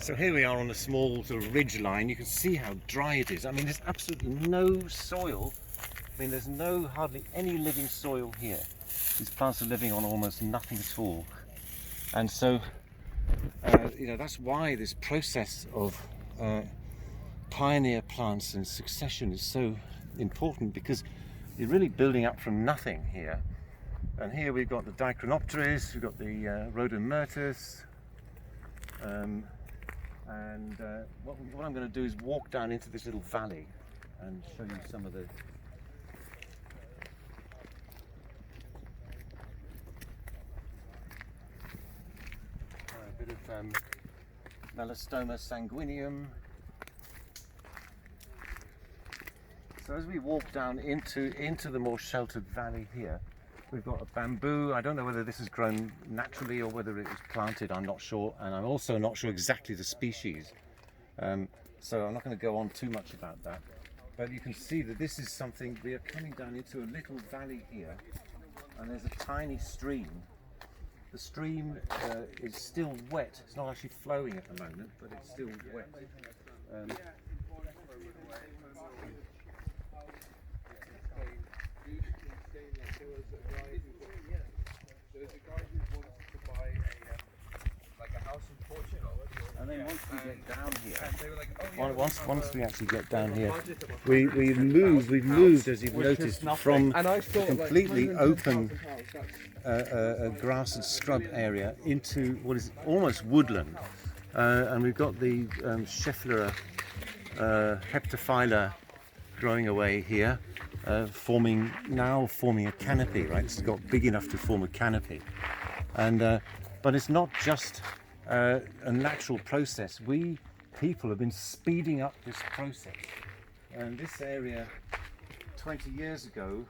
So here we are on a small sort of ridge line. You can see how dry it is. I mean, there's absolutely no soil. I mean, there's hardly any living soil here. These plants are living on almost nothing at all. And so, that's why this process of pioneer plants and succession is so important, because you're really building up from nothing here. And here we've got the Dicranopteris, we've got the Rhodomyrtus, what I'm going to do is walk down into this little valley and show you some of the a bit of Melastoma sanguineum. So as we walk down into the more sheltered valley here, we've got a bamboo. I don't know whether this is grown naturally or whether it was planted, I'm not sure, and I'm also not sure exactly the species. So I'm not going to go on too much about that. But you can see that this is something, we are coming down into a little valley here, and there's a tiny stream. The stream is still wet. It's not actually flowing at the moment, but it's still wet. And then once we get down here, once we actually get down here, we've moved, as you've noticed, from a completely open grass and scrub area into what is almost woodland. And we've got the Schefflera heptaphylla growing away here, forming a canopy, right? It's got big enough to form a canopy. And but it's not just a natural process. We people have been speeding up this process. And this area 20 years ago,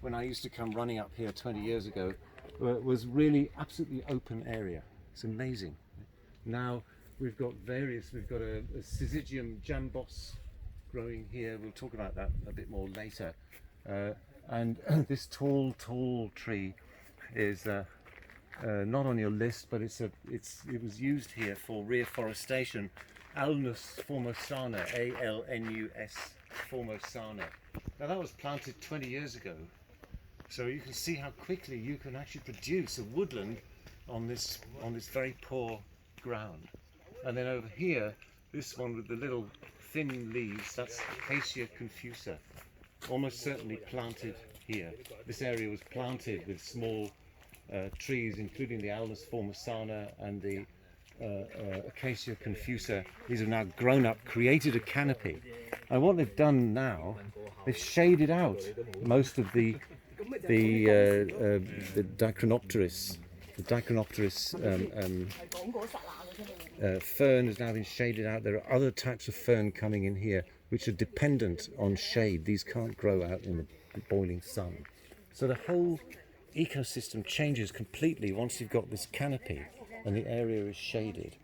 when I used to come running up here 20 years ago, was really absolutely open area. It's amazing. Now we've got a Syzygium jambos growing here. We'll talk about that a bit more later. And this tall tree is not on your list, but it was used here for reforestation. Alnus formosana, A-L-N-U-S formosana. Now that was planted 20 years ago. So you can see how quickly you can actually produce a woodland on this very poor ground. And then over here, this one with the little thin leaves, that's Acacia confusa, almost certainly planted here. This area was planted with small trees, including the Alnus formosana and the Acacia confusa. These have now grown up, created a canopy. And what they've done now, they've shaded out most of the Dicranopteris. The Dicranopteris fern has now been shaded out. There are other types of fern coming in here which are dependent on shade. These can't grow out in the boiling sun. So the whole ecosystem changes completely once you've got this canopy and the area is shaded.